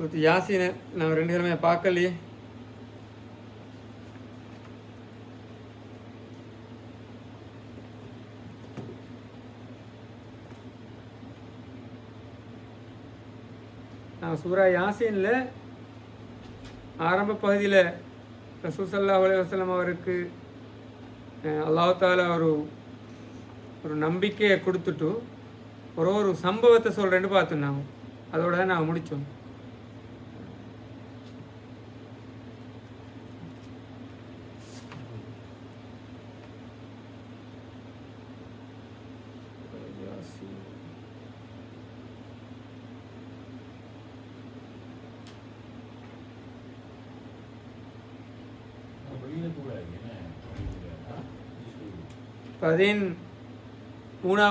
சூரத்து யாசீனை நான் 2 கிழமையை பார்க்கலையே. நான் சூரா யாசீனில் ஆரம்ப பகுதியில் ரசூல் ஸல்லல்லாஹு அலைஹி வஸல்லம் அவருக்கு அல்லாஹ் தஆலா ஒரு நம்பிக்கையை கொடுத்துட்டு ஒரு சம்பவத்தை சொல்கிறேன்னு பார்த்தோம். நாங்கள் அதோட தான் நாங்கள் முடித்தோம்.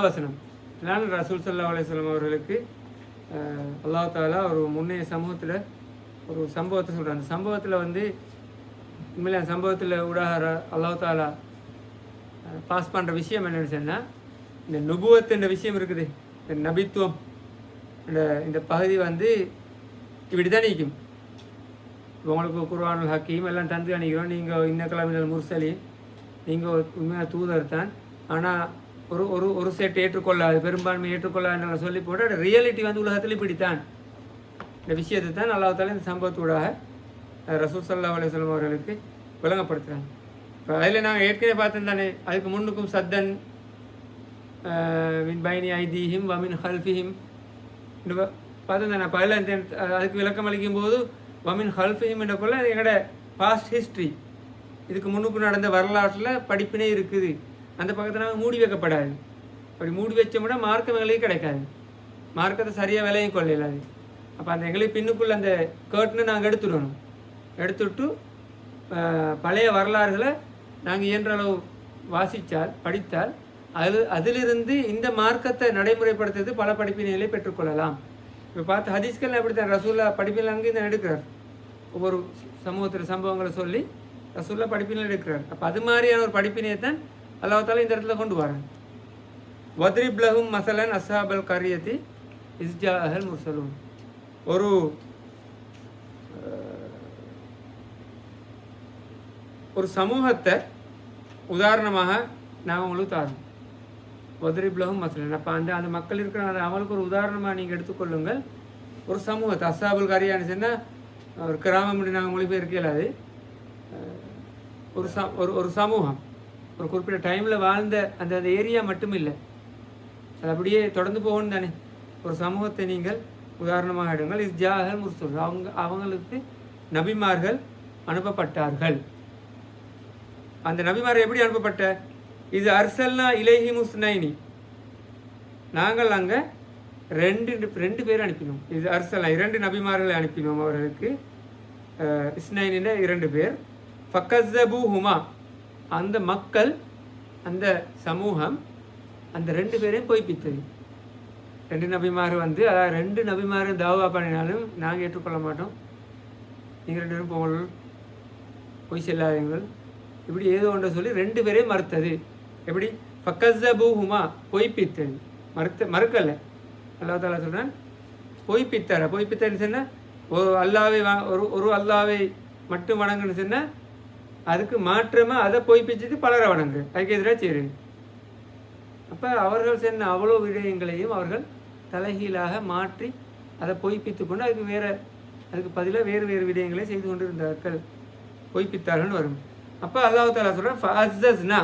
வசனம் நான் ரசூல் ஸல்லல்லாஹு அலைஹி வஸல்லம் அவர்களுக்கு அல்லாஹ் தஆலா ஒரு முன்னைய சமூகத்தில் ஒரு சம்பவத்தை சொல்கிறார். அந்த சம்பவத்தில் உண்மையிலே அந்த சம்பவத்தில் ஊடாக அல்லாஹ் தஆலா பாஸ் பண்ணுற விஷயம் என்னென்னு சொன்னால், இந்த நுபுவத்துன்ற விஷயம் இருக்குது, இந்த நபித்துவம் இந்த பகுதி இப்படி தான் நிற்கும். உங்களுக்கு குர்ஆனுல் ஹக்கீம் எல்லாம் தந்து அணிக்கிறோம், நீங்கள் இன்னக்கலமினல் முர்சலீன், நீங்கள் உண்மையாக தூதர் தான், ஆனால் ஒரு செட் ஏற்றுக்கொள்ளாது, பெரும்பான்மை ஏற்றுக்கொள்ளாது சொல்லி போட்டு அந்த ரியாலிட்டி உலகத்தில் இப்படித்தான். இந்த விஷயத்தை தான் அல்லாஹ் தஆலா இந்த சம்பவத்தூடாக ரசூல் ஸல்லல்லாஹு அலைஹி வஸல்லம் அவர்களுக்கு விளங்கப்படுத்துகிறாங்க. இப்போ அதில் நாங்கள் ஏற்கனவே பார்த்தோம் தானே, அதுக்கு முன்னுக்கும் சத்தன் மின் பைனி ஐதீஹிம் வமின் ஹல்ஃபிஹிம் பார்த்தோம் தானே. அப்போ அதில் அதுக்கு விளக்கம் அளிக்கும் போது வமின் ஹல்ஃபிஹிம் என்றக்குள்ள எங்களோட பாஸ்ட் ஹிஸ்ட்ரி, இதுக்கு முன்னுக்கு நடந்த வரலாற்றில் படிப்பினே இருக்குது. அந்த பக்கத்தில் நாங்கள் மூடி வைக்கப்படாது. அப்படி மூடி வச்சோம்னா மார்க்கம் எங்களுக்கு கிடைக்காது, மார்க்கத்தை சரியாக விலையும் கொள்ளையிலாது. அப்போ அந்த எங்களுக்கு பின்னுக்குள்ள அந்த கேர்ட்னு நாங்கள் எடுத்துடணும். எடுத்துட்டு பழைய வரலாறுகளை நாங்கள் இயன்ற அளவு வாசித்தால் படித்தால் அதிலிருந்து இந்த மார்க்கத்தை நடைமுறைப்படுத்துறது பல படிப்பினைகளை பெற்றுக்கொள்ளலாம். இப்போ பார்த்து ஹதீஸ்கள் அப்படித்தான் ரசூல்லா படிப்பில் அங்கே தான் எடுக்கிறார். ஒவ்வொரு சமூகத்தில் சம்பவங்களை சொல்லி ரசூல்லா படிப்பினை எடுக்கிறார். அப்போ அது மாதிரியான ஒரு படிப்பினையை தான் அல்லாஹ் தஆலா இந்த இடத்துல கொண்டு வராங்க. வத்ரிப் லஹும் மஸலன் அஸ்ஹாபல் கரியத்தி இஸ் ஜாஅல் முர்சலூன். ஒரு சமூகத்தை உதாரணமாக நாங்கள் உங்களுக்கு தரோம். வத்ரிப் லஹும் மஸலன். அப்போ அந்த மக்கள் இருக்கிற அவங்களுக்கு ஒரு உதாரணமாக நீங்கள் எடுத்துக்கொள்ளுங்கள். ஒரு சமூகத்தை அஸ்ஹாபுல் கரியான்னு சொன்னால் ஒரு கிராமம் அப்படி நாங்கள் மொழிபெயர்க்க இயலாது. ஒரு சமூகம் ஒரு குறிப்பிட்ட டைமில் வாழ்ந்த அந்த ஏரியா மட்டும் இல்லை, அது அப்படியே தொடர்ந்து போகணும் தானே. ஒரு சமூகத்தை நீங்கள் உதாரணமாக எடுங்கள். இஸ் ஜாஅல் முர்சல். அவங்களுக்கு நபிமார்கள் அனுப்பப்பட்டார்கள். அந்த நபிமார்கள் எப்படி அனுப்பப்பட்ட? இது அர்சல்னா இலைஹி முஸ்னைனி. நாங்கள் அங்கே ரெண்டு பேர் அனுப்பினோம். இது அர்சல்னா 2 நபிமார்களை அனுப்பினோம் அவர்களுக்கு. இஸ்னைனின் 2 பேர். ஃபக்கஸ்ஸபூஹுமா. அந்த மக்கள் அந்த சமூகம் அந்த 2 பேரையும் பொய்ப்பித்தது. 2 நபிமார்கள் அதாவது 2 நபிமார்கள் தாவா பண்ணினாலும் நாங்கள் ஏற்றுக்கொள்ள மாட்டோம், நீங்கள் 2 பேரும் போங்கள், பொய் செல்லாதீங்கள், இப்படி ஏதோ ஒன்றை சொல்லி 2 பேரையும் மறுத்தது. எப்படி? ஃபக்கஸ்ஸபூஹுமா, பொய்ப்பித்தது. மறுக்கலை. அல்லாஹ் தஆலா சொல்கிறான் பொய்ப்பித்தார. பொய்ப்பித்தன்னு சொன்னால் ஒரு அல்லாவை மட்டும் வணங்குன்னு சொன்னால் அதுக்கு மாற்றமாக அதை பொய்ப்பிச்சுட்டு பலரை வணங்கு, அதுக்கு எதிராக செய்யுது. அப்போ அவர்கள் சொன்ன அவ்வளோ விடயங்களையும் அவர்கள் தலைகீழாக மாற்றி அதை பொய்ப்பித்து கொண்டு அதுக்கு பதிலாக வேறு விடயங்களை செய்து கொண்டு இருந்தார்கள், பொய்ப்பித்தார்கள்னு வரும். அப்போ அல்லாஹ் தஆலா சொல்கிறேன் ஃபஅஸ்ஸஸ்னா.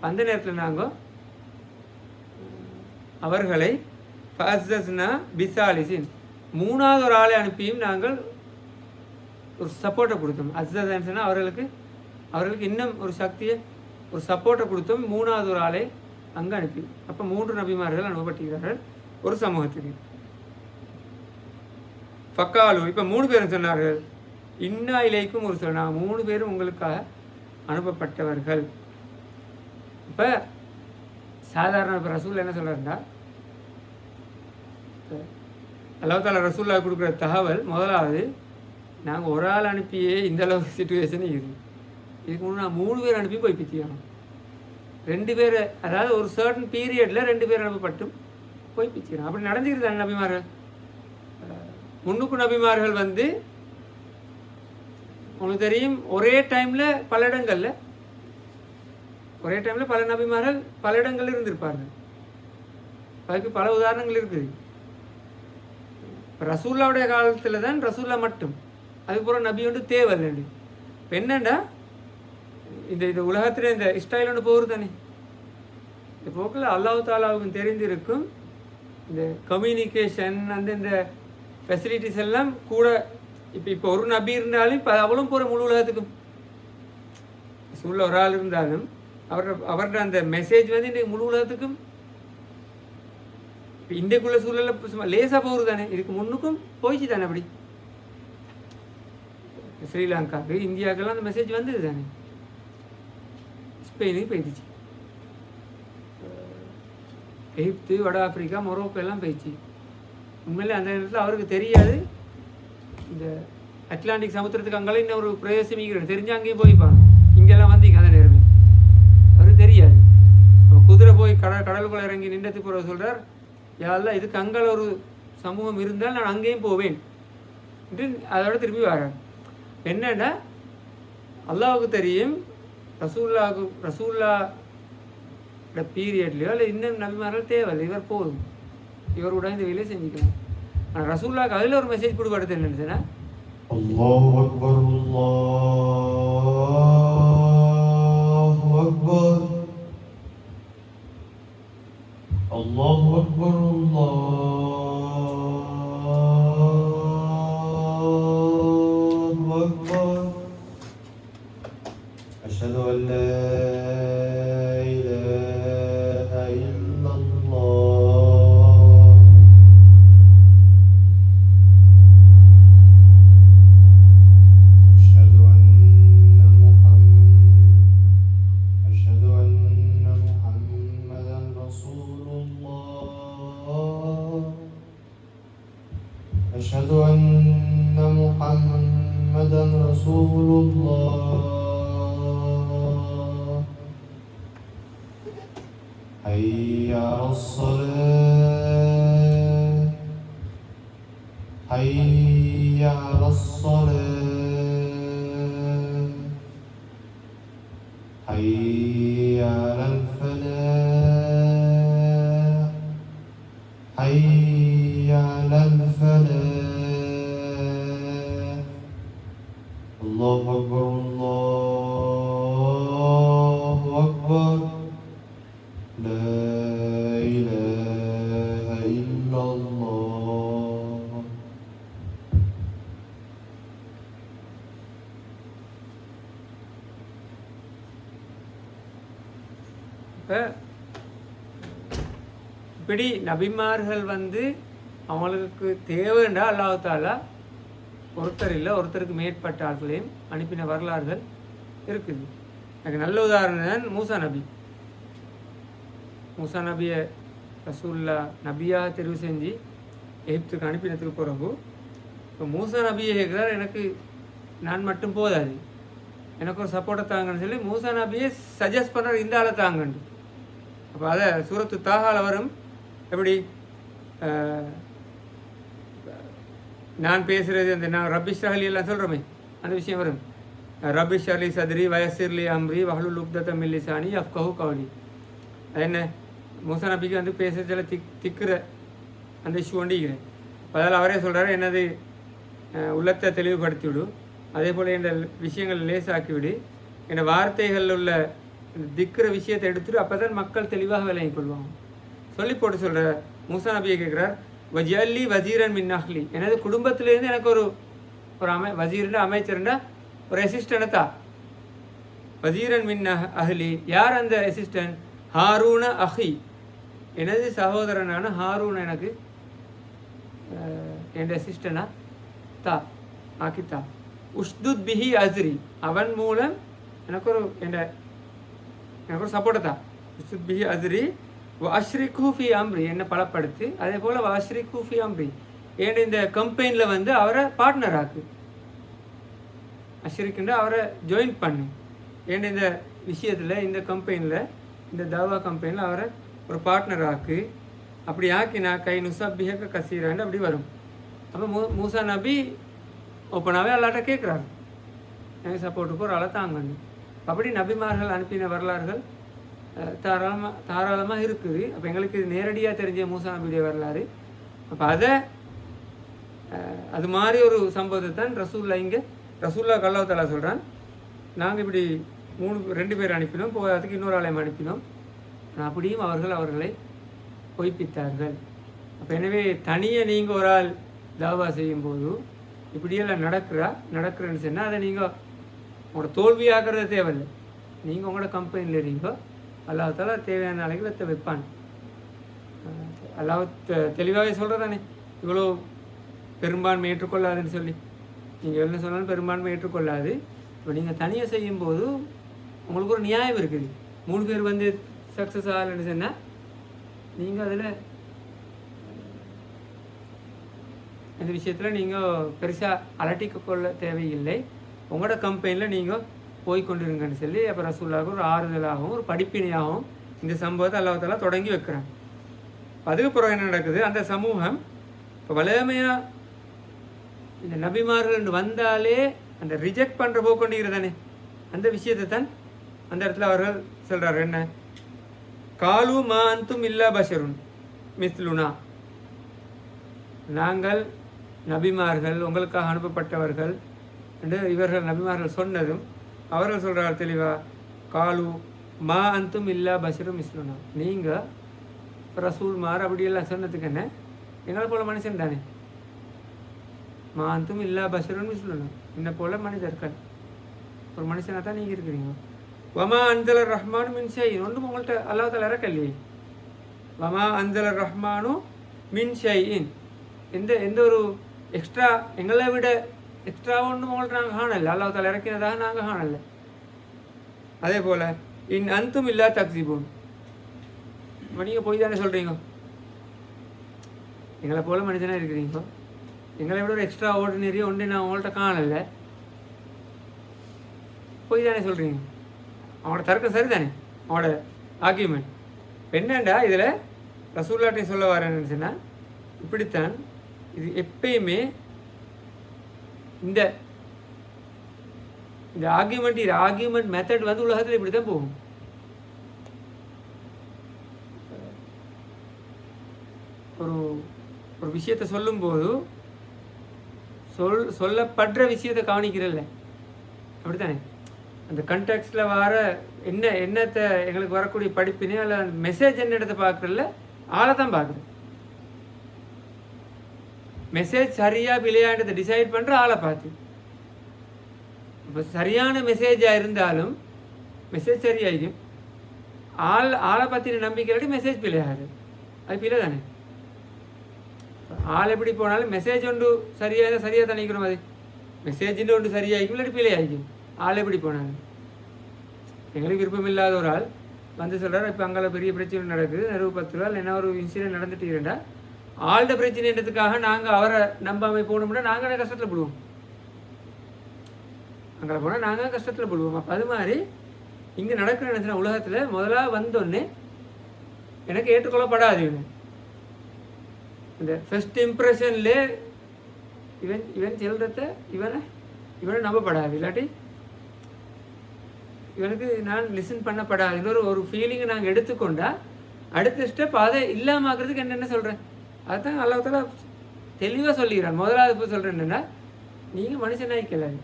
அந்த நேரத்தில் நாங்கள் அவர்களை ஃபஅஸ்ஸஸ்னா பிசாலிசின், 3வது ஒரு ஆளை அனுப்பியும் நாங்கள் ஒரு சப்போர்ட்டை கொடுத்தோம். அஸ்ஸஸ்ன்னு சொன்னால் அவர்களுக்கு இன்னும் ஒரு சக்தியை ஒரு சப்போர்ட்டை கொடுத்தோம், 3வது ஒரு ஆளை அங்கே அனுப்பி. அப்போ 3 நபிமார்கள் அனுப்பப்பட்டிருக்கிறார்கள் ஒரு சமூகத்துக்கு. ஃபக்காலு. இப்போ 3 பேரும் சொன்னார்கள் இன்னா இலைக்கும் ஒரு சொல், நாங்கள் 3 பேரும் உங்களுக்காக அனுப்பப்பட்டவர்கள். இப்போ சாதாரண இப்போ ரசூல் என்ன சொல்கிறாருன்னா, அல்லாஹ் தஆலா ரசூலுல்லாஹ் கொடுக்குற தகவல் முதலாவது, நாங்கள் ஒரு ஆள் அனுப்பியே இந்த அளவுக்கு சிச்சுவேஷன் இருக்குது. இதுக்கு முன்னே நான் 3 பேர் அனுப்பி பொய்ப்பித்தியானோம். 2 பேர், அதாவது ஒரு சர்டன் பீரியடில் 2 பேர் அனுப்பப்பட்டும் பொய்ப்பிச்சிடும். அப்படி நடந்துக்கிறது நபிமார்கள். முன்னுக்கு நபிமார்கள் வந்து உங்களுக்கு தெரியும் ஒரே டைமில் பல இடங்களில் பல நபிமார்கள் பல இடங்களில் இருந்திருப்பார்கள். அதுக்கு பல உதாரணங்கள் இருக்குது. இப்போ ரசூல்லாவுடைய காலத்தில் தான் ரசூல்லா மட்டும், அதுக்கப்புறம் நபி ஒன்று தேவையில்லை. இப்போ என்னண்டா இந்த உலகத்தில் இந்த இஸ்ராயல் ஒன்று போகுது தானே, இந்த போக்கில் அல்லாஹ் தாலாவுக்கும் தெரிந்திருக்கும் இந்த கம்யூனிகேஷன் இந்த ஃபெசிலிட்டிஸ் எல்லாம் கூட. இப்போ ஒரு நபி இருந்தாலும் இப்போ அவளும் போகிற முழு உலகத்துக்கும். சூழல ஒரு ஆள் இருந்தாலும் அவரோட அந்த மெசேஜ் வந்து இன்றைக்கு முழு உலகத்துக்கும் இப்போ இன்றைக்குள்ள சூழலில் சும்மா லேசாக போகுது தானே. இதுக்கு முன்னுக்கும் போயிடுச்சு தானே. அப்படி ஸ்ரீலங்காவுக்கு இந்தியாவுக்கெல்லாம் அந்த மெசேஜ் வந்தது தானே. ஸ்பெயினுக்கு போயிடுச்சு, எகிப்து, வட ஆப்பிரிக்கா, மொரோக்கோ எல்லாம் போயிடுச்சு. உண்மையிலே அந்த நேரத்தில் அவருக்கு தெரியாது இந்த அட்லாண்டிக் சமுத்திரத்துக்கு அங்கெல்லாம் இன்னும் ஒரு பிரவேசமிக்கிறது தெரிஞ்சு அங்கேயும் போய்ப்பாங்க. இங்கெல்லாம் வந்தீங்க அந்த நேரமே அவருக்கு தெரியாது. நம்ம குதிரை போய் கடலுக்குள்ள இறங்கி நின்றதுக்கு பிறகு சொல்கிறார், யாரெல்லாம் இதுக்கு அங்கே ஒரு சமூகம் இருந்தால் நான் அங்கேயும் போவேன் என்று அதோட திரும்பி வர்றார். என்னன்னா அல்லாஹுக்கு தெரியும் ரசூல்லா பீரியட்லையோ இல்லை இன்னும் நபிமார்கள் தேவையில்லை, இவர் போதும், இவர் கூட இந்த வேலையை செஞ்சுக்கலாம். ஆனால் ரசூல்லாவுக்கு அதில் ஒரு மெசேஜ் கொடுப்படுது என்னன்னு அல்லாஹு அக்பர் அல்லாஹு அக்பர் அல்லாஹு அக்பர் அல்லாஹு அக்பர் அஷ்ஹது அன் லா أشهد أن محمدا رسول الله حي على الصلاة حي على الصلاة حي على الفلاح حي على الفلاح الله أكبر الله أكبر لا إله إلا الله. இப்படி நபிமார்கள் வந்து அவங்களுக்கு தேவைண்டா அல்லாஹ் தாலா ஒருத்தர் இல்லை ஒருத்தருக்கு மேற்பட்ட ஆட்களையும் அனுப்பின வரலாறுகள் இருக்குது. எனக்கு நல்ல உதாரணம் தான் மூசா நபி. மூசா நபியை ரசூல்லா நபியாக தெரிவு செஞ்சு எகிப்துக்கு அனுப்பினதுக்கு பிறகு இப்போ மூசா நபியை கேட்குறார், எனக்கு நான் மட்டும் போதாது, எனக்கு ஒரு சப்போர்ட்டை தாங்கன்னு சொல்லி மூசா நபியை சஜஸ்ட் பண்ணுறார், இந்த ஆளை தாங்கண்டு. அப்போ அதை சூரத்து தாகால வரும். எப்படி நான் பேசுகிறது அந்த நான் ரபிஷ் அலி எல்லாம் சொல்கிறோமே அந்த விஷயம் வரும். ரபிஷ் அலி சதுரி வயசிர்லி அம்ரி வஹலுல் உக்தத மின் லிசானி யஃப்கஹு கௌலி. அது என்ன மூசா நபிக்கு வந்து பேசுறதுல திக்கிற அந்த இஷ்யூ வண்டிக்கிறேன். அதில் அவரே சொல்கிறாரு, என்னது உள்ளத்தை தெளிவுபடுத்தி விடு, அதே போல் என் விஷயங்கள் லேசாக்கி விடு, என் வார்த்தைகளில் உள்ள திக்கிற விஷயத்தை எடுத்துட்டு அப்போ தான் மக்கள் தெளிவாக விளங்கிக் கொள்வாங்க சொல்லி போட்டு சொல்கிற மூசா நபியை கேட்குறார், வஜல்லி வசீரன் மின் அஹ்லி, எனது குடும்பத்திலேருந்து எனக்கு ஒரு வசீரண்டா அமைச்சர்ண்டா ஒரு அசிஸ்டன்ட்டா. வசீரன் மின் அஹ்லி, யார் அந்த அசிஸ்டன்ட்? ஹாரூன அஹி, எனது சகோதரனான ஹாரூன் எனக்கு என் அசிஸ்டனா தா ஆக்கித்தா. உஷ்துத் பிஹி அஸ்ரி, அவன் மூலம் எனக்கு ஒரு சப்போர்ட்டை தான். உஷ்துத் பிஹி அஸ்ரி அஷ்ரி கூஃபி அம்ரி, என்னை பலப்படுத்து. அதே போல் அஷ்ரி கூஃபி அம்ரி, ஏன் இந்த கம்பெனியில் வந்து அவரை பார்ட்னர் ஆக்கு. அஷ்ரிக்குன்ற அவரை ஜாயின் பண்ணு, ஏன் இந்த விஷயத்தில் இந்த கம்பெனியில் இந்த தாவா கம்பெனியில் அவரை ஒரு பார்ட்னர் ஆக்கு. அப்படி ஆக்கினா கை நுசப்பிஹக்க கசீரான்னு அப்படி வரும். அப்போ மூசா நபி ஓப்பனாகவே அல்லாட்ட கேட்குறாரு, எனக்கு சப்போர்ட்டுக்கு ஒரு ஆளை தாங்கன்னு. அப்படி நபிமார்கள் அனுப்பின வரலாறுகள் தாராளமாக இருக்குது. அப்போ எங்களுக்கு நேரடியாக தெரிஞ்ச மூசா நபியுடைய வரலாறு. அப்போ அது மாதிரி ஒரு சம்பவத்தை தான் ரசூல்லா அல்லாஹ் தஆலா சொல்கிறான், நாங்கள் இப்படி 2 பேர் அனுப்பினோம், போகிறதுக்கு இன்னொரு ஆலயம் அனுப்பினோம், அப்படியும் அவர்களை பொய்ப்பித்தார்கள். அப்போ எனவே தனியே நீங்கள் ஒரு ஆள் தாவா செய்யும்போது இப்படியெல்லாம் நடக்கிறேன்னு சொன்னால் அதை நீங்கள் உங்களோட தோல்வியாகிறது தேவையில்லை. நீங்கள் உங்களோட கம்பெனியில் இருக்கீங்க, அல்லாஹ் தஆலா தேவையான நாளைக்கு வெத்த வைப்பான். அல்லாஹ் தெளிவாகவே சொல்கிறதானே, இவ்வளோ பெரும்பான்மை ஏற்றுக்கொள்ளாதுன்னு சொல்லி. நீங்கள் என்ன சொன்னாலும் பெரும்பான்மை ஏற்றுக்கொள்ளாது. இப்போ நீங்கள் தனியாக செய்யும்போது உங்களுக்கு ஒரு நியாயம் இருக்குது. 3 பேர் வந்து சக்ஸஸ் ஆகலைன்னு சொன்னால் நீங்கள் அதில் இந்த விஷயத்தில் நீங்கள் பெருசாக அலட்டிக்க கொள்ள தேவையில்லை. உங்களோட கம்பெனியில் நீங்கள் போய்கொண்டிருங்கன்னு சொல்லி அப்போ ரசூலுல்லாஹ்வுக்கு ஒரு ஆறுதலாகவும் ஒரு படிப்பினையாகவும் இந்த சம்பவத்தை அல்லாஹ் தஆலா தொடங்கி வைக்கிறான். அதுக்கப்புறம் என்ன நடக்குது, அந்த சமூகம் இப்போ வலிமையாக இந்த நபிமார்கள் வந்தாலே அந்த ரிஜெக்ட் பண்ணுற போக்கொண்டிருந்தானே, அந்த விஷயத்தை தான் அந்த இடத்துல அவர்கள் சொல்கிறார். என்ன, காலு மா அந்தும் இல்லா பஷருன் மிஸ்லுனா, நாங்கள் நபிமார்கள் உங்களுக்காக அனுப்பப்பட்டவர்கள் என்று இவர்கள் நபிமார்கள் சொன்னதும் அவர்கள் சொல்கிறார் தெளிவாக, காலு மா அந்தும் இல்லா பஷரும் மிஸ்லுனா, நீங்கள் ரசூல் மார் அப்படியெல்லாம் சொன்னதுக்கு என்ன, எங்களை போல மனுஷன் தானே, மா அந்தும் இல்லா பஷரும் மிஸ்லுனா, என்னை போல மனிதர்கள், ஒரு மனுஷனாக தான் நீங்கள் இருக்கிறீங்க. வமா அந்தல ரஹ்மானு மின் ஷைஇன், ஒன்றும் உங்கள்கிட்ட அல்லாஹ் தஆலா இறக்கலையே. வமா அந்தல ரஹ்மானு மின் ஷைஇன், எந்த ஒரு எக்ஸ்ட்ரா எங்களை விட எக்ஸ்ட்ரா ஒன்றும் உங்கள்கிட்ட நாங்கள் காணலை, அல்லாஹ் தஆலா இறக்கினதாக நாங்கள் காணலை. அதே போல் இன் அந்தும் இல்லா தக்ஸிபூன், நீங்கள் போய் தானே சொல்கிறீங்க, எங்களை போல மனிதனாக இருக்கிறீங்க, எங்களை விட ஒரு எக்ஸ்ட்ரா ஆர்டினரி ஒன்று நான் உங்கள்கிட்ட காணலை, போய் தானே சொல்கிறீங்க. அவனோட தர்க்கம் சரி தானே, அவனோட ஆர்கியூமெண்ட். என்னண்டா இதில் ரசூலுல்லாஹ்ட்ட சொல்ல வரேன்னு சொன்னால், இப்படித்தான் இது எப்பயுமே இந்த ஆர்கியூமெண்ட் மெத்தட் வந்து உலகத்தில் இப்படி தான் போகும். ஒரு விஷயத்தை சொல்லும்போது சொல்லப்படுற விஷயத்தை கவனிக்கிறல்ல, அப்படித்தானே, அந்த கண்டெக்ஸ்டில் வர என்னத்தை எங்களுக்கு வரக்கூடிய படிப்பினே அல்ல அந்த மெசேஜ் என்ன இடத்தை பார்க்குறல்ல, ஆளை தான் பார்க்குறேன். மெசேஜ் சரியாக பிள்ளையாண்டதை டிசைட் பண்ணுற ஆளை பார்த்து. இப்போ சரியான மெசேஜாக இருந்தாலும் மெசேஜ் சரியாகும், ஆளை பற்றின நம்பிக்கை இல்லாட்டி மெசேஜ் பிள்ளையாது, அது பிள்ளை தானே. ஆள் எப்படி போனாலும் மெசேஜ் ஒன்று சரியாக தணிக்கணும், அது மெசேஜின்னு ஒன்று சரியாகிக்கும் இல்லாட்டி பிள்ளை ஆகிக்கும். ஆள் எப்படி போனாலும் எங்களுக்கு விருப்பம் இல்லாத ஒரு ஆள் வந்து சொல்கிறார், இப்போ அங்கே பெரிய பிரச்சனை நடக்குது, நெருவு 10 ரூபா என்ன ஒரு இன்சிடென்ட் நடந்துட்டு இருந்தால் ஆள்ட பிரச்சனைன்றதுக்காக நாங்கள் அவரை நம்பாமல் போனோம்னா நாங்கள் கஷ்டத்தில் போடுவோம், அங்கே போனால் நாங்கள் கஷ்டத்தில் போடுவோம். அப்போ அது மாதிரி இங்கே நடக்கிற நினைச்சினா உலகத்தில் முதலாக வந்தோடனே எனக்கு ஏற்றுக்கொள்ளப்படாது. இந்த ஃபர்ஸ்ட் இம்ப்ரெஷன்லே இவன் செல்றத இவனை நம்பப்படாது, இல்லாட்டி இவனுக்கு நான் லிசன் பண்ணப்படாது, இன்னொரு ஒரு ஃபீலிங்கை நாங்கள் எடுத்துக்கொண்டால் அடுத்த ஸ்டெப் அதை இல்லாமக்கிறதுக்கு என்னென்ன சொல்கிறேன், அதுதான் அல்லாஹ் தஆலா தெளிவாக சொல்லிக்கிறான். முதலாவது இப்போ சொல்கிறேன் என்னென்னா, நீங்கள் மனுஷனாய்க்கலாது.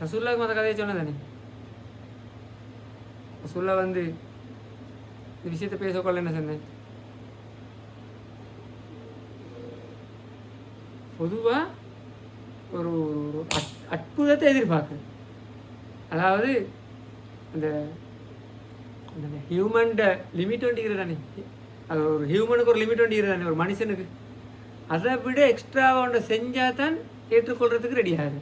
ரசூலுல்லாஹ்க்கு அந்த கதையை சொன்னதானே, ரசூலுல்லாஹ் வந்து இந்த விஷயத்தை பேசக்கொள்ள என்ன சொன்னேன், பொதுவாக ஒரு அற்புதத்தை எதிர்பார்க்குறேன். அதாவது அந்த ஹியூமன்ட லிமிட் ஒண்டிக்கிறதானே, அது ஒரு ஹியூமனுக்கு ஒரு லிமிட் ஒண்டிக்கிறதானே, ஒரு மனுஷனுக்கு அதை விட எக்ஸ்ட்ராவாக ஒன்றை செஞ்சால் தான் ஏற்றுக்கொள்கிறதுக்கு ரெடி ஆகுது.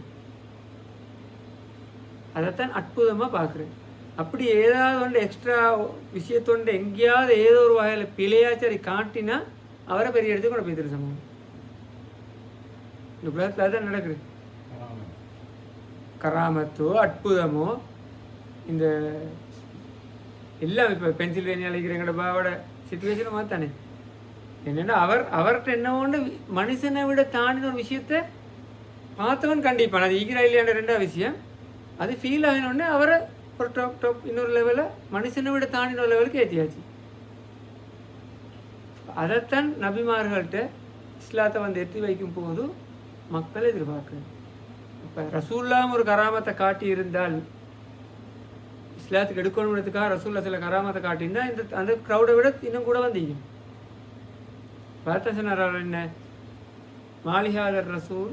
அதைத்தான் அற்புதமாக பார்க்குறேன். அப்படி ஏதாவது ஒன்று எக்ஸ்ட்ரா விஷயத்தொண்டு எங்கேயாவது ஏதோ ஒரு வகையில் பிழையாச்சரி காட்டினா அவரை பெரிய இடத்துக்கு கொண்டு போய் தெரிஞ்சோம். இந்த உலகத்தில் அதுதான் நடக்குது. கராமத்தோ அற்புதமோ இந்த எல்லாம் இப்போ பென்சில்வேனியா அழைக்கிற எங்களோட பாவோட சிச்சுவேஷனை மாற்றானே, என்னென்னா அவர்கிட்ட என்ன ஒன்று மனுஷனை விட தாண்டின ஒரு விஷயத்தை பார்த்தவன் கண்டிப்பான். அது ஈகிற இல்லையான ரெண்டாவது விஷயம். அது ஃபீல் ஆகினோடனே அவரை ஒரு டாப் இன்னொரு லெவலில் மனுஷனை விட தாண்டின ஒரு லெவலுக்கு ஏற்றியாச்சு. அதைத்தான் நபிமார்கள்ட்ட இஸ்லாத்தை வந்து எத்தி வைக்கும் போது மக்கள் எதிர்பார்க்குறது. இப்போ ரசூல்லாம் ஒரு கராமத்தை காட்டி இருந்தால், இஸ்லாத்துக்கு எடுக்கணுன்றதுக்காக ரசூல்லா சில கராமத்தை காட்டியிருந்தால் இந்த அந்த க்ரௌடை விட இன்னும் கூட வந்தீங்க. பார்த்தா சொன்னார் என்ன, மாலிஹாதர் ரசூல்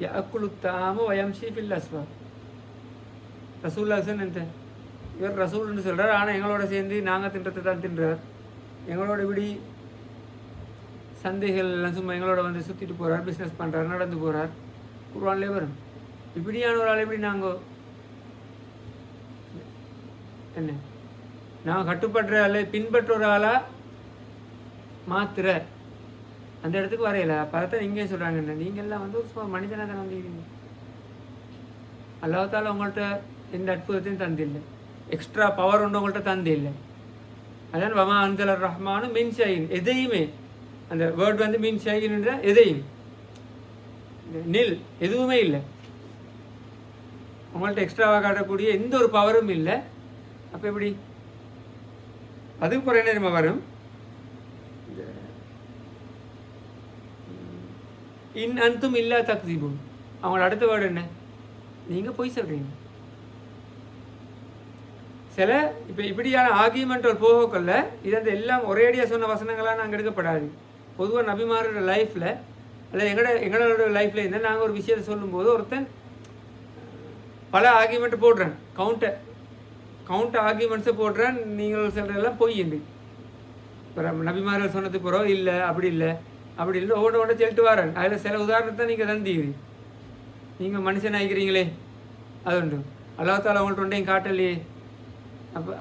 யஅக்குலு தாம வயம்ஷி ஃபில் அஸ்வாக். ரசூல்லா எந்த இவர் ரசூல்னு சொல்கிறார், ஆனால் எங்களோட சேர்ந்து நாங்கள் தின்றத்தை தான் தின்றார். எங்களோட இப்படி சந்தைகள் எல்லாம் சும்மா எங்களோட வந்து சுற்றிட்டு போகிறார், பிஸ்னஸ் பண்ணுறார், நடந்து போகிறார். குர்ஆன்லே வரும். இப்படியான ஒரு ஆள் எப்படி நாங்கள் என்ன நான் கட்டுப்படுற ஆள் பின்பற்ற ஒரு ஆளாக மாத்துற அந்த இடத்துக்கு வரையில. பார்த்தா இங்கே சொல்கிறாங்க, என்ன நீங்கள்லாம் வந்து சும்மா மனிதனாக தான் வந்துக்கிறீங்க. அல்லாஹ் தாலா உங்கள்கிட்ட எந்த அற்புதத்தையும் தந்தில்லை, எக்ஸ்ட்ரா பவர் ஒன்று உங்கள்கிட்ட தந்தில்லை. அதான் வமா அன்சலர் ரஹ்மானு மின் ஷைன், எதையுமே அந்த வேர்ட் வந்து மின் ஷைன்ன்ற எதையும் நில் எதுவுமே இல்லை. உங்கள்கிட்ட எக்ஸ்ட்ராவாக காட்டக்கூடிய எந்த ஒரு பவரும் இல்லை. அப்போ எப்படி அதுக்கு பிறகு என்ன நம்ம வரும், இன் அந்தும் இல்லா தக்ஸிபுன். அவங்களோட அடுத்த வேர்டு என்ன, நீங்கள் பொய் சொல்கிறீங்க. சில இப்போ இப்படியான ஆர்கியூமெண்ட் போகக்கொள்ள இது அந்த எல்லாம் ஒரேடியாக சொன்ன வசனங்களாக நாங்கள் எடுக்கப்படாது. பொதுவாக நபிமாரோட லைஃப்பில் அல்லது எங்களோட லைஃப்பில் இருந்தால் நாங்கள் ஒரு விஷயத்தை சொல்லும்போது ஒருத்தன் பல ஆர்கியூமெண்ட் போடுறேன், கவுண்ட் ஆர்கியூமெண்ட்ஸை போடுறேன், நீங்கள் சொல்கிறதெல்லாம் பொய் உண்டு. இப்போ நபிமார்கள் சொன்னது போகிறோம் இல்லை அப்படி இல்லை அப்படி இல்லை ஒவ்வொன்று சொல்லிட்டு வரேன். அதில் சில உதாரணத்தை நீங்கள் தந்தீங்க, நீங்கள் மனுஷன் ஆகிக்கிறீங்களே அது உண்டு. அல்லாஹ் தாலா அவங்கள்ட்ட ஒன்றையும் காட்டலையே.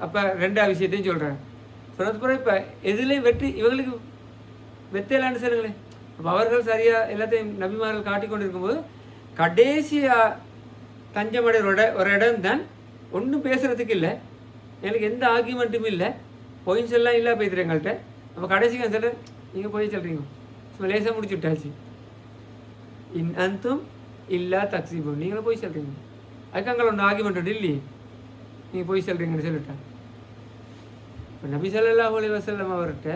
அப்போ ரெண்டாவது விஷயத்தையும் சொல்கிறேன். சொன்னது பிறகு இப்போ எதுலேயும் வெற்றி இவங்களுக்கு வெத்தையிலான்னு சொல்லுங்களேன். அப்போ அவர்கள் சரியாக எல்லாத்தையும் நபிமார்கள் காட்டி கொண்டு இருக்கும்போது கடைசியாக தஞ்சமடைகிற ஒரு இடம் தான் ஒன்றும் பேசுகிறதுக்கு இல்லை, எனக்கு எந்த ஆர்கியூமெண்ட்டும் இல்லை, பாயிண்ட்ஸ் எல்லாம் இல்லை பேசுகிறேன் எங்கள்கிட்ட. அப்போ கடைசிக்கு நான் சொல்கிறேன், நீங்கள் போய் சொல்கிறீங்க, சும்மா லேசாக முடிச்சு விட்டாச்சு. இன் அந்தும் இல்லா தக்ஸிபுன், நீங்களும் போய் சொல்கிறீங்க. அதுக்கு அங்கே ஒன்று ஆர்கியூமெண்ட் உண்டு இல்லையே, நீங்கள் போய் சொல்கிறீங்கன்னு சொல்லிட்டேன். இப்போ நபி ஸல்லல்லாஹு அலைஹி வஸல்லம் அவர்கிட்ட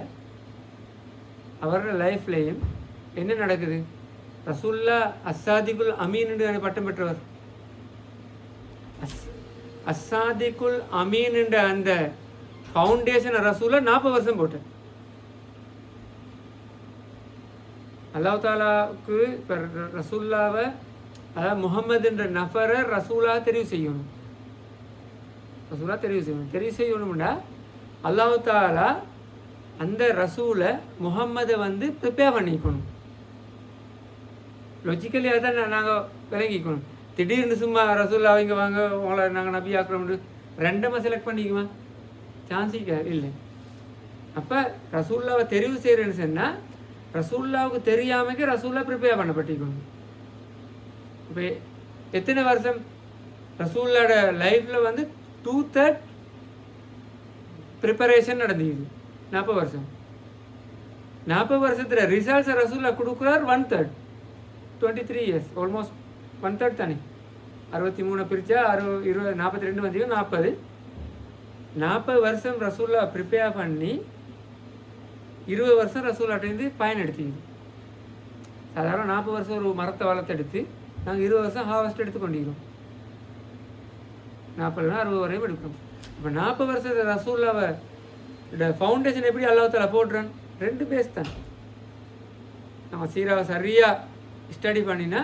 அவரோட லைஃப்லேயும் என்ன நடக்குது, ரசூல்லா அஸ்ஸாதிகுல் அமீன் என்று பட்டம் பெற்றவர். அஸ்ஸாதிகுல் அமீன் என்ற அந்த ஃபவுண்டேஷன் ரசூலா 40 வருஷம் போட்டேன். அல்லாஹ் தாலாவுக்கு இப்போ ரசூல்லாவை அதாவது முகமதுன்ற நஃபரை ரசூலாக தெரிவு செய்யணும். ரசூலாக தெரிவு செய்யணும்னா அல்லாஹ் தாலா அந்த ரசூலை முகம்மதை வந்து ப்ரிப்பேர் பண்ணிக்கணும். லொஜிக்கலி அதான் நாங்கள் விளங்கிக்கணும். திடீர்னு சும்மா ரசூல்லா அவங்க வாங்க உங்களை நாங்கள் நபி ஆக்கிறோம்னு ரெண்டமாக செலக்ட் பண்ணிக்குமா, சான்ஸிக்க இல்லை. அப்போ ரசூல்லாவை தெரிவு செய்கிறேன்னு சொன்னால் ரசூல்லாவுக்கு தெரியாமக்கே ரசூல்லா ப்ரிப்பேர் பண்ணப்பட்டிக்கணும். இப்போ எத்தனை வருஷம் ரசூல்லோட லைஃப்பில் வந்து 2/3 ப்ரிப்பரேஷன் நடந்துக்குது. 40 வருஷம். 40 வருஷத்தில் ரிசல்ட்ஸை ரசூல்லா கொடுக்குறார் 1/3, 23 இயர்ஸ், ஆல்மோஸ்ட் 1/3 தானே. 63 பிரித்தா 20 42 வந்தீங்க 40 வருஷம் ரசூல்லா ப்ரிப்பேர் பண்ணி 20 வருஷம் ரசூல்லாட்டேருந்து பயன் எடுத்துக்குது. சாதாரண 40 வருஷம் ஒரு மரத்தை வளர்த்தெடுத்து நாங்கள் 20 வருஷம் ஹார்வெஸ்ட் எடுத்துக்கொண்டிருக்கிறோம். 40 60 வரையும் எடுக்கிறோம். இப்போ 40 வருஷத்தை ரசூல்லாவை ஃபவுண்டேஷன் எப்படி அல்லாஹ் தாலா போடுறான், 2 பேஸ் தான். நம்ம சீராவை சரியாக ஸ்டடி பண்ணினா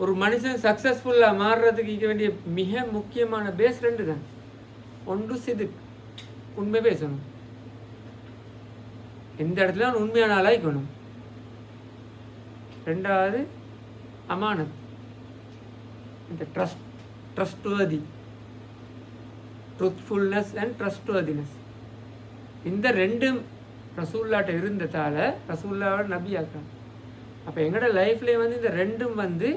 ஒரு மனுஷன் சக்ஸஸ்ஃபுல்லாக மாறுறதுக்கு இருக்க வேண்டிய மிக முக்கியமான பேஸ் 2 தான். ஒன்று சிதுக், உண்மை பேசணும், எந்த இடத்துல உண்மையான ஆளாய்க்கணும். 2வது அமானத், இந்த ட்ரஸ்ட்வர்தி, ட்ரூத்ஃபுல்னஸ் அண்ட் ட்ரஸ்ட்வர்தினஸ். இந்த 2ம் ரசூல்லாட்ட இருந்ததால் ரசூல்லாவோட நபி ஆக்குறாங்க. அப்போ எங்களோட லைஃப்லேயே வந்து இந்த 2ம் வந்து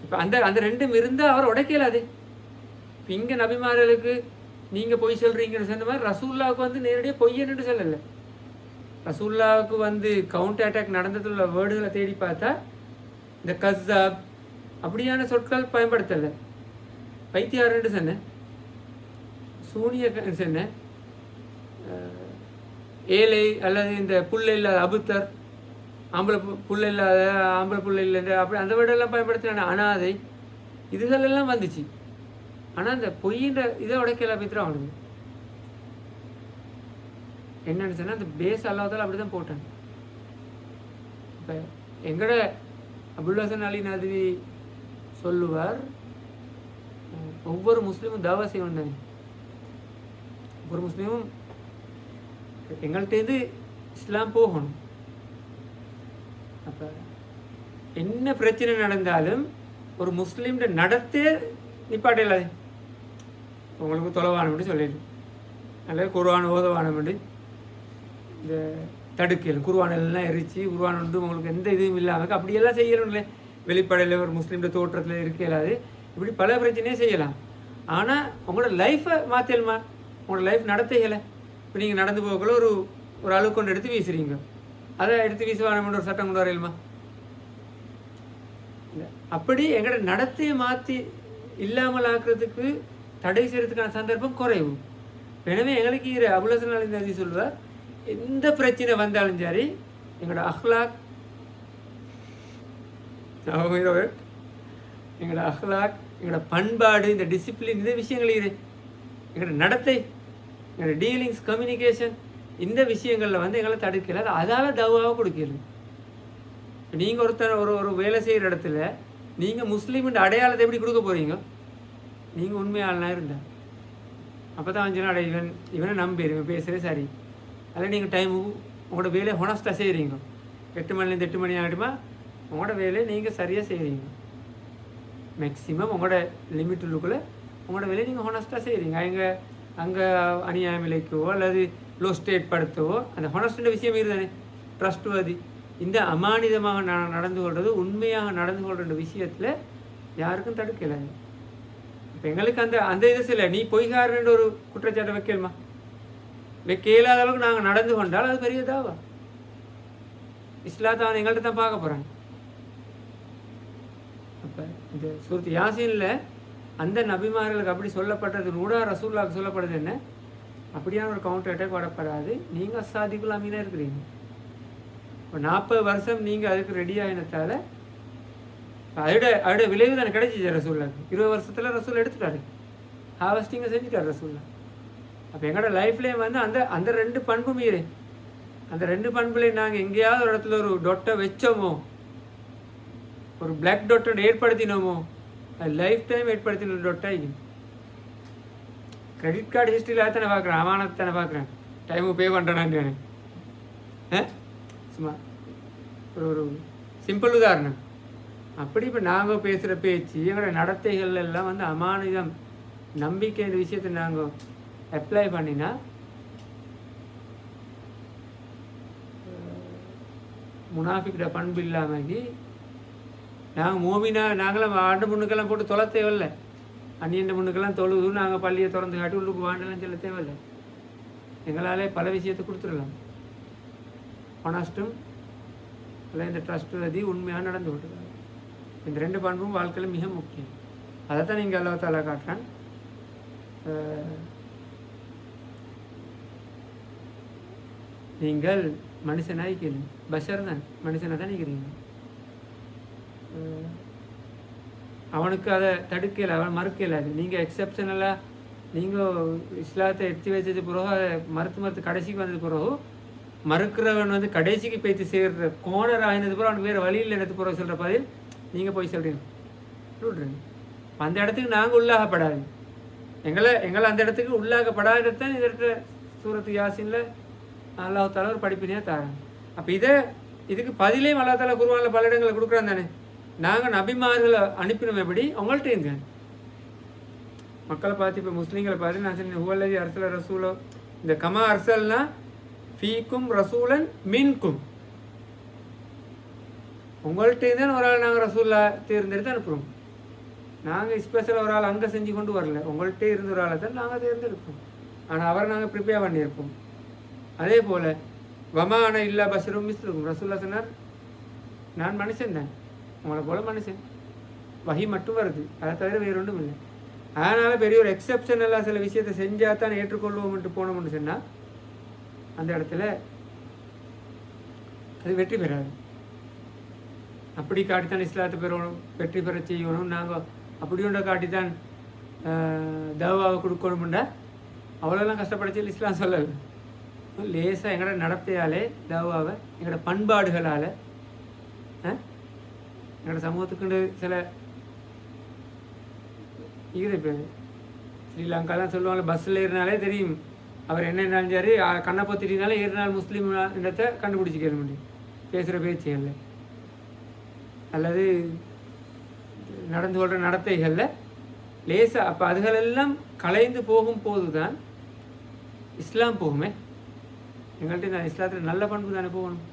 இப்போ அந்த 2ம் இருந்தால் அவர் உடைக்கலாது. இப்போ இங்கே நபிமார்களுக்கு நீங்கள் பொய் சொல்கிறீங்கன்னு சொன்ன மாதிரி ரசூல்லாவுக்கு வந்து நேரடியாக பொய்யன்னு சொல்லலை. ரசூல்லாவுக்கு வந்து கவுண்டர் அட்டாக் நடந்ததில் உள்ள வேர்டுகளை தேடி பார்த்தா இந்த கஸ்ஸாப் அப்படியான சொற்கள் பயன்படுத்தலை. பைத்தியாரன்னு சொன்னேன், சூனிய சொன்னேன், ஏழை அல்லது இந்த புல்லை இல்லாத அபுத்தர், புல்லை இல்லாத ஆம்பளை புல்லை இல்லை அப்படி அந்த வேர்டெல்லாம் பயன்படுத்தின அனாதை, இதுகளெல்லாம் வந்துச்சு. ஆனால் இந்த பொய்ன்ற இதை உடைக்கல பத்திரம் அவனுக்கு என்னன்னு சொன்னால் அந்த பேஸ் அல்லாதால் அப்படி தான் போட்டான். இப்போ எங்கட அபுல் ஹசன் அலி நத்வி சொல்லுவார், ஒவ்வொரு முஸ்லீமும் தாவா செய்யணும் தானே, ஒவ்வொரு முஸ்லீமும் எங்கள்கிட்டேருந்து இஸ்லாம் போகணும். அப்போ என்ன பிரச்சனை நடந்தாலும் ஒரு முஸ்லீம்ட நடத்தே நிப்பாட்ட இல்லாது. உங்களுக்கு தொலைவானம்னு சொல்லிடு, அல்லது குர்ஆன் ஓதவானம்னு இந்த தடுக்கலும், குர்ஆனெல்லாம் எரிச்சு குர்ஆன் வந்து உங்களுக்கு எந்த இதுவும் இல்லாமல் அப்படியெல்லாம் செய்யணும் இல்லை. வெளிப்படையில் ஒரு முஸ்லீம்ட தோற்றத்தில் இருக்க இல்லாது, இப்படி பல பிரச்சனையே செய்யலாம். ஆனால் உங்களோட லைஃப்பை மாற்றலுமா, உங்களோட லைஃப் நடத்தைகளை. இப்போ நீங்கள் நடந்து போகக்குள்ள ஒரு அழுக்கு கொண்டு எடுத்து வீசுறீங்க, அதை எடுத்து வீசுவானம்னு ஒரு சட்டம் கொண்டு வரையிலுமா? அப்படி எங்களோட நடத்தையை மாற்றி இல்லாமல் ஆக்குறதுக்கு தடை செய்யறதுக்கான சந்தர்ப்பம் குறைவு. எனவே எங்களுக்கு அபுல் ஹசன் அலி நத்வி சொல்வார், எந்த பிரச்சனை வந்தாலும் சரி எங்களோட அஹ்லாக், எங்களோட அஹ்லாக், எங்களோட பண்பாடு, இந்த டிசிப்ளின், இந்த விஷயங்கள் இது எங்களோட நடத்தை, எங்களோட டீலிங்ஸ், கம்யூனிகேஷன், இந்த விஷயங்களில் வந்து எங்களை தடுக்கல. அதால் தவாவை கொடுக்கல. நீங்கள் ஒருத்தர் ஒரு வேலை செய்கிற இடத்துல நீங்கள் முஸ்லீம்ன்ற அடையாளத்தை எப்படி கொடுக்க போகிறீங்க? நீங்கள் உண்மையாளனாக இருந்தால் அப்போ தான் அஞ்சு இவனை நம்பிடுவேன் பேசுகிறேன் சரி. அதில் நீங்கள் டைமுக்கு உங்களோட வேலையை ஹொனஸ்ட்டாக செய்கிறீங்க. 8 மணிலேருந்து 8 மணி ஆகிட்டுமா உங்களோட வேலையை நீங்கள் சரியாக செய்கிறீங்க. மேக்ஸிமம் உங்களோட லிமிட்டுக்குள்ளே உங்களோட வேலையை நீங்கள் ஹொனஸ்ட்டாக செய்கிறீங்க. அங்கே அநியாயம் விலைக்கவோ அல்லது லோ ஸ்டேட் படுத்தவோ அந்த ஹொனஸ்ட்ன்ற விஷயம் இருந்தானே, ட்ரஸ்ட்வர்தி, இந்த அமானிதமாக நடந்து கொள்வது, உண்மையாக நடந்து கொள்கிற விஷயத்தில் யாருக்கும் தடுக்கலை. இப்போ எங்களுக்கு அந்த இது சில நீ பொய்காரன்ற ஒரு குற்றச்சாட்டை வைக்கலுமா? வைக்க இயலாத அளவுக்கு நாங்கள் நடந்து கொண்டால் அது பெரிய தாவா. இஸ்லாத்தை அவன் எங்கள்கிட்ட தான் பார்க்க போகிறாங்க. அப்போ இந்த சூரத் யாசீனில் அந்த நபிமார்களுக்கு அப்படி சொல்லப்பட்டது கூட ரசூலுல்லாஹ்க்கு சொல்லப்படுது என்ன, அப்படியான ஒரு கவுண்டர் அட்டாக் வரப்படாது. நீங்கள் அசாதிக்குள் அமீனாக இருக்கிறீங்க. இப்போ 40 வருஷம் நீங்கள் அதுக்கு ரெடி ஆகினத்தால் அதோட விளைவு தானே கிடைச்சிச்சு ரசூலுல்லாஹ்க்கு. 20 வருஷத்தில் ரசூல் எடுத்துட்டாரு, ஹார்வெஸ்டிங்கை செஞ்சுட்டார் ரசூலுல்லாஹ். அப்போ எங்களோட லைஃப்லேயும் வந்து அந்த 2 பண்பு மீறி, அந்த 2 பண்புலையும் நாங்கள் எங்கேயாவது ஒரு இடத்துல ஒரு டொட்டை வச்சோமோ, ஒரு பிளாக் டொட்டை ஏற்படுத்தினோமோ, அது லைஃப் டைம் ஏற்படுத்தின டொட்டாகி. கிரெடிட் கார்டு ஹிஸ்ட்ரியில் தானே பார்க்குறேன், அமானத்தை தானே பார்க்குறேன், டைமுக்கு பே பண்ணுறேனான்னு. சும்மா ஒரு சிம்பிள் உதாரணம். அப்படி இப்போ நாங்கள் பேசுகிற பேச்சு, எங்களோட நடத்தைகள் எல்லாம் வந்து அமானிதம், நம்பிக்கை, இந்த விஷயத்தை நாங்கள் அப்ளை பண்ணினா முனாஃபிக்கிற பண்பு இல்லாமல் நாங்கள் மோமினா நாங்களாம் ஆண்டு முன்னுக்கெல்லாம் போட்டு தொலை தேவையில்லை. அந்நியண்ட முன்னுக்கெல்லாம் தொழுது நாங்கள் பள்ளியை திறந்து காட்டி உள்ளுக்கு வாண்டெல்லாம் சொல்ல தேவையில்லை. எங்களாலே பல விஷயத்தை கொடுத்துடலாம். ஹானஸ்ட்டும் இல்லை இந்த ட்ரஸ்ட்வர்தி, உண்மையாக நடந்து கொண்டிருக்காங்க. இந்த 2 பண்பும் வாழ்க்கையில் மிக முக்கியம். அதை தான் நீங்கள் அல்லாஹ் தஆலா காட்டுறான். நீங்கள் மனுஷனாக கேளு, பஷர் தான், மனுஷனாக தான் நிற்கிறீங்க. அவனுக்கு அதை தடுக்கலை, அவன் மறுக்கலாது. நீங்கள் எக்ஸப்ஷனலாக நீங்கள் இஸ்லாத்தை எடுத்து வச்சது பிறகு அதை மறுத்து கடைசிக்கு வந்தது பிறகு மறுக்கிறவன் வந்து கடைசிக்கு போய்த்து சேர்ற கோணர் ஆகினது பிறகு அவனுக்கு வேறு வழியில் எடுத்து பிறகு சொல்கிற பதில் நீங்கள் போய் சொல்கிறீங்க விட்றீங்க. அந்த இடத்துக்கு நாங்கள் உள்ளாகப்படாது, எங்களை அந்த இடத்துக்கு உள்ளாகப்படாதது தான் இந்த இடத்துல சூரத்து யாசினில் அல்லாஹ் தஆலா ஒரு படிப்பினையாக தராங்க. அப்போ இதுக்கு பதிலையும் அல்லாஹ் தஆலா குர்ஆனில் பல இடங்களை கொடுக்குறான் தானே. நாங்கள் நபிமார்களை அனுப்பினோம், எப்படி அவங்கள்ட்ட இருங்க மக்களை பார்த்து. இப்போ முஸ்லீம்களை பார்த்து நான் சொன்னேன், ஹுவல்லதி அர்சல ரசூலோ, இந்த கமா அர்சல்னா ஃபீக்கும் ரசூலன் மின்கும், உங்கள்கிட்ட தான் ஒரு ஆள் நாங்கள் ரசூலா தேர்ந்தெடுத்து அனுப்புகிறோம். நாங்கள் ஸ்பெஷலாக ஒரு ஆள் அங்கே செஞ்சு கொண்டு வரல, உங்கள்கிட்ட இருந்த ஒரு ஆளை தான் நாங்கள் தேர்ந்தெடுப்போம். ஆனால் அவரை நாங்கள் ப்ரிப்பேர் பண்ணியிருப்போம். அதே போல் வமான இல்லா பஷரும் மிஸ்லுக்கும். ரசூல்லா சொன்னார், நான் மனுஷன் தான், உங்களை போல மனுஷன், வஹி மட்டும் வருது, அதை தவிர வேறு ஒன்றும் இல்லை. அதனால் பெரிய ஒரு எக்ஸப்ஷனலாக சில விஷயத்தை செஞ்சால் தான் ஏற்றுக்கொள்வோம்ட்டு போனோம்னு சொன்னால் அந்த இடத்துல அது வெற்றி பெறாது. அப்படி காட்டித்தான் இஸ்லாத்தை பெறணும், வெற்றி பெற செய்யணும், நாங்கள் அப்படி ஒன்றை காட்டித்தான் தவாவை கொடுக்கணும்டா அவ்வளோலாம் கஷ்டப்படச்சு இஸ்லாம் சொல்லலை. லேசாக எங்களோட நடத்தையாலே தவாவை, எங்களோட பண்பாடுகளால், எங்களோட சமூகத்துக்குண்டு சில இது இப்போ ஸ்ரீலங்காலாம் சொல்லுவாங்க, பஸ்ஸில் ஏறினாலே தெரியும் அவர் என்ன நினைஞ்சாரு, கண்ணை பொத்திட்டினாலே ஏறினால் முஸ்லீம் இடத்தை கண்டுபிடிச்சிக்க முடியும் பேசுகிற பேச்சுகளில் அல்லது நடந்து கொள்கிற நடத்தைகளில் லேசாக. அப்போ அதுகளெல்லாம் கலைந்து போகும் போது தான் இஸ்லாம் போகுமே. எங்கள்கிட்ட நான் இஸ்லாத்தில் நல்ல பண்பு தானே போகணும்,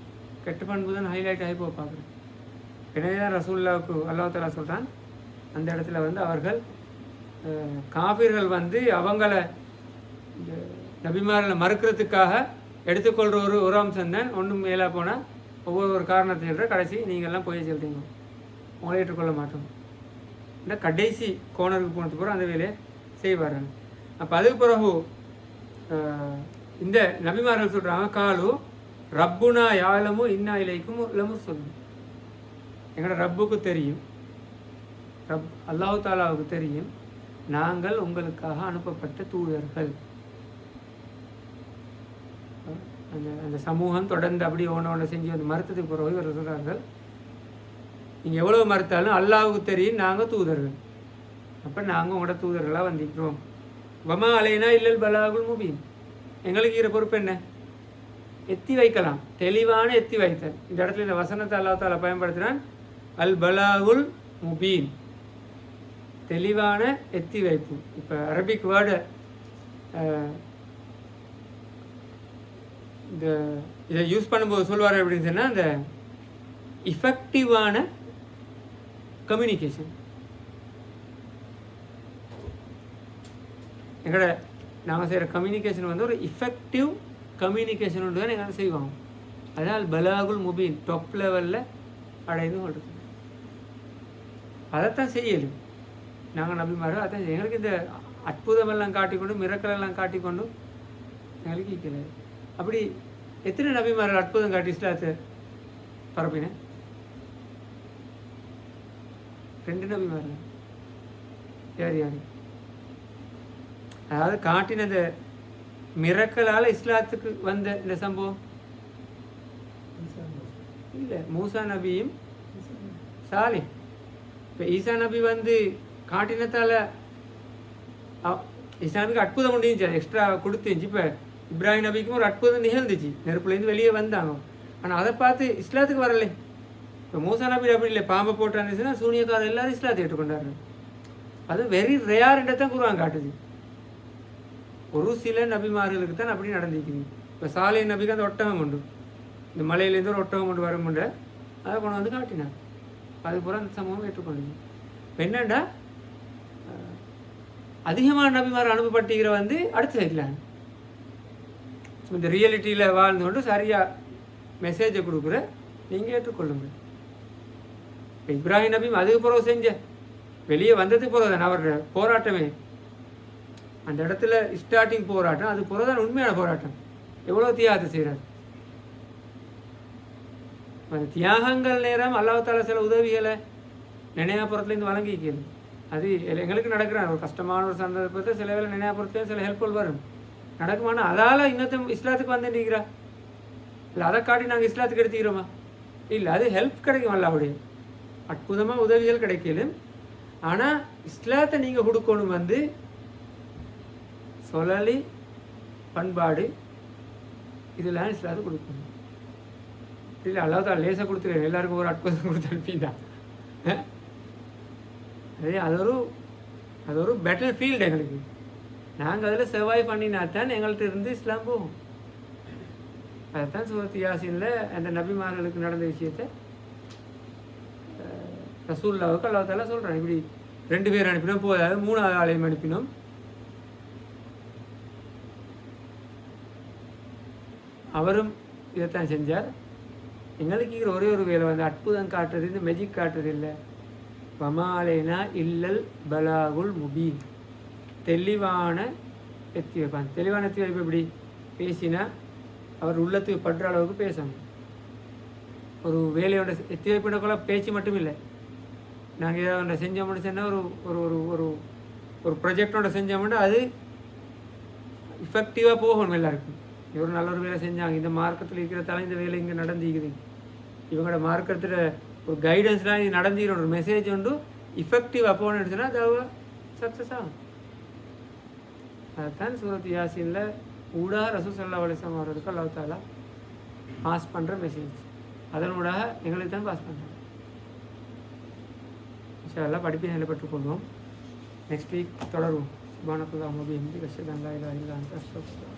கெட்ட பண்பு தான் ஹைலைட் ஆகி போக பார்க்குறேன். எனவே தான் ரசூலுல்லாவுக்கு அல்லாஹ் தஆலா சொல்கிறான், அந்த இடத்துல வந்து அவர்கள் காஃபிர்கள் வந்து அவங்கள நபிமார்களை மறுக்கிறதுக்காக எடுத்துக்கொள்கிற ஒரு அம்சம் தான். ஒன்றும் மேலே போனால் ஒவ்வொரு காரணத்தை சொல்கிற கடைசி நீங்கள்லாம் போய் சொல்கிறீங்க, உங்களை ஏற்றுக்கொள்ள மாட்டோம், இந்த கடைசி கோணருக்கு போனதுக்கு பிறகு அந்த வேலையை செய்வார்கள். அப்போ அதுக்கு பிறகு இந்த நபிமார்கள் சொல்கிறாங்க, காலு ரப்புனா யாலமும் இன்னா இலைக்கும் இல்லமும் சொல்லணும். எங்களோட ரப்புக்கு தெரியும், அல்லாஹு தாலாவுக்கு தெரியும், நாங்கள் உங்களுக்காக அனுப்பப்பட்ட தூதர்கள். அந்த சமூகம் தொடர்ந்து அப்படி ஒன்று செஞ்சு வந்து மறுத்ததுக்கு பிறகு இவர் சொல்கிறார்கள், நீங்கள் எவ்வளோ மறுத்தாலும் அல்லாஹுக்கு தெரியும் நாங்கள் தூதர்கள், அப்போ நாங்கள் உங்களோட தூதர்களாக வந்திருக்கிறோம். வமா அலைனா இல்லல் பலாகுல் முபீன், எங்களுக்கு இருக்கிற பொறுப்பு என்ன, எத்தி வைக்கலாம், தெளிவான எத்தி வைத்தல். இந்த இடத்துல இந்த வசனத்தை அல்லாஹ் தாலா பயன்படுத்தினான், அல் பலாகுல் முபீன், தெளிவான எத்தி வைப்பு. இப்போ அரபிக் வேர்டு இந்த இதை யூஸ் பண்ணும்போது சொல்லுவார் அப்படின்னு சொன்னால், அந்த இஃபெக்டிவான கம்யூனிகேஷன். எங்களோட நாங்கள் செய்கிற கம்யூனிகேஷன் வந்து ஒரு இஃபெக்டிவ் கம்யூனிகேஷன் தான் எங்களை செய்வாங்க. அதனால் பலாகுல் முபீன், டாப் லெவலில் அடைந்து கொள்வது, அதைத்தான் செய்யலும் நாங்கள் நபிமார்கள். அதான் எங்களுக்கு இந்த அற்புதமெல்லாம் காட்டிக்கொண்டு மிரக்கலெல்லாம் காட்டிக்கொண்டு எங்களுக்கு ஈக்கல. அப்படி எத்தனை நபிமார்கள் அற்புதம் காட்டி இஸ்லாத்தை பரப்பினேன்? 2 நபிமார்கள். யார் யார்? அதாவது காட்டின இந்த மிரக்கலால் இஸ்லாத்துக்கு வந்த இந்த சம்பவம் இல்லை, மூசா நபியும் சாலிஹ். இப்போ ஈசா நபி வந்து காட்டினத்தால் ஈசா நபிக்கு அற்புதம் முடிஞ்சிச்சு, அது எக்ஸ்ட்ரா கொடுத்துருந்துச்சு. இப்போ இப்ராஹிம் நபிக்கும் ஒரு அற்புதம் நிகழ்ந்துச்சு, நெருப்புலேருந்து வெளியே வந்தாங்க. ஆனால் அதை பார்த்து இஸ்லாத்துக்கு வரலை. இப்போ மூசா நபி அப்படி இல்லை, பாம்பை போட்டு இருந்துச்சுன்னா சூனியக்காரர் எல்லாரும் இஸ்லாத்தை ஏற்றுக்கொண்டாரு. அது வெரி ரேர்ன்றதை தான் குர்ஆன் காட்டுது. ஒரு சில நபிமார்களுக்கு தான் அப்படி நடந்துக்குது. இப்போ சாலை நபிக்கு அந்த ஒட்டகம் உண்டு, இந்த மலையிலேருந்து ஒரு ஒட்டகம் கொண்டு வருமுண்ட அதை கொண்டு வந்து காட்டினார். அது பூரா அந்த சமூகம் ஏற்றுக்கொண்டு. இப்போ என்னண்டா அதிகமான நபிமார் அனுப்பப்பட்டிருக்கிற வந்து அடுத்த சைடில் இந்த ரியாலிட்டியில் வாழ்ந்து கொண்டு சரியாக மெசேஜை கொடுக்குற நீங்கள் ஏற்றுக்கொள்ளுங்க. இப்போ இப்ராஹிம் நபியும் அதுக்கு பிறகு செஞ்ச வெளியே வந்ததுக்கு பிறகு தான் அவரோட போராட்டமே, அந்த இடத்துல ஸ்டார்டிங் போராட்டம், அது பிறகு தான் உண்மையான போராட்டம். எவ்வளோ தியாகத்தை செய்கிறார். அந்த தியாகங்கள் நேரம் அல்லாஹ் தாலா சில உதவிகளை நினையாபுரத்துலேருந்து வழங்கிக்கிறது. அது எங்களுக்கு நடக்கிற ஒரு கஷ்டமான ஒரு சந்தர்ப்பத்தை சில வேலை நினையாபுரத்துலேயும் சில ஹெல்ப்ஃபுல் வரும் நடக்குமானா, அதால் இன்னத்தை இஸ்லாத்துக்கு வந்துட்டீங்கிறா இல்லை, அதை காட்டி நாங்கள் இஸ்லாத்துக்கு எடுத்துக்கிறோமா இல்லை, அது ஹெல்ப் கிடைக்கும் அல்லாஹ்வுடைய அற்புதமாக உதவிகள் கிடைக்கலும். ஆனால் இஸ்லாத்தை நீங்கள் கொடுக்கணும் வந்து சொல்லி பண்பாடு இதெல்லாம் இஸ்லாத்துக்கு கொடுக்கணும். இல்லை அல்லாஹ் தான் லேசாக கொடுத்துருக்கேன், எல்லாருக்கும் ஒரு அற்புதம் கொடுத்து அனுப்பிதான். அது ஒரு பேட்டில் ஃபீல்டு எங்களுக்கு. நாங்கள் அதில் சர்வைவ் பண்ணினா தான் எங்கள்கிட்ட இருந்து இஸ்லாம் போகும். அதுதான் சூரத் யாசீனில் அந்த நபிமார்களுக்கு நடந்த விஷயத்தை ரசூலுல்லாஹ்வுக்கு அல்லாஹ் தஆலா சொல்கிறான். இப்படி 2 பேர் அனுப்பினோம், போதாது 3வது ஆலயம் அனுப்பினோம். அவரும் இதைத்தான் செஞ்சார். எங்களுக்கு இருக்கிற ஒரே ஒரு வேலை வந்து அற்புதம் காட்டுறது, இந்த மெஜிக் காட்டுறது இல்லை. வமாலேனா இல்லல் பலாகுல் முபீன், தெளிவான எத்தி வைப்பான். தெளிவான எத்தி வைப்பு எப்படி பேசினா அவர் உள்ளத்துக்கு படுற அளவுக்கு பேசணும். ஒரு வேலையோட எத்தி வைப்பினக்குள்ள பேச்சு மட்டும் இல்லை. நாங்கள் ஏதாவது ஒன்றை செஞ்சோம்னு சொன்னால் ஒரு ஒரு ஒரு ஒரு ஒரு ப்ரொஜெக்டோட செஞ்சோம்னா அது இஃபெக்டிவாக போகணும் எல்லாருக்கும். இவர் நல்ல ஒரு வேலை செஞ்சாங்க, இந்த மார்க்கத்தில் இருக்கிறதால இந்த வேலை இங்கே நடந்துக்குது, இவங்களோட மார்க்கத்தில் ஒரு கைடன்ஸ்லாம் இது நடந்துக்கிற ஒரு மெசேஜ் உண்டு இஃபெக்டிவாக போகணுன்னு சொன்னால் அது சக்ஸஸ் ஆகும். அதுதான் சூரத் யாசீனில் ஊடாக ரசூல் ஸல்லல்லாஹு அலைஹி வஸல்லம் அவர்களுக்கு அல்லாஹ் தஆலா பாஸ் பண்ணுற மெசேஜ், அதன் ஊடாக எங்களுக்கு தான் பாஸ் பண்ணுறோம். இன்ஷா அல்லாஹ் படிப்பை நிலைப்பட்டுக் கொள்வோம். நெக்ஸ்ட் வீக் தொடருவோம். சுப்ஹானல்லாஹி வ பிஹம்திஹி அஷ்ஹது அன் லா இலாஹா இல்லா அன்த அஸ்தக்ஃபிருக்க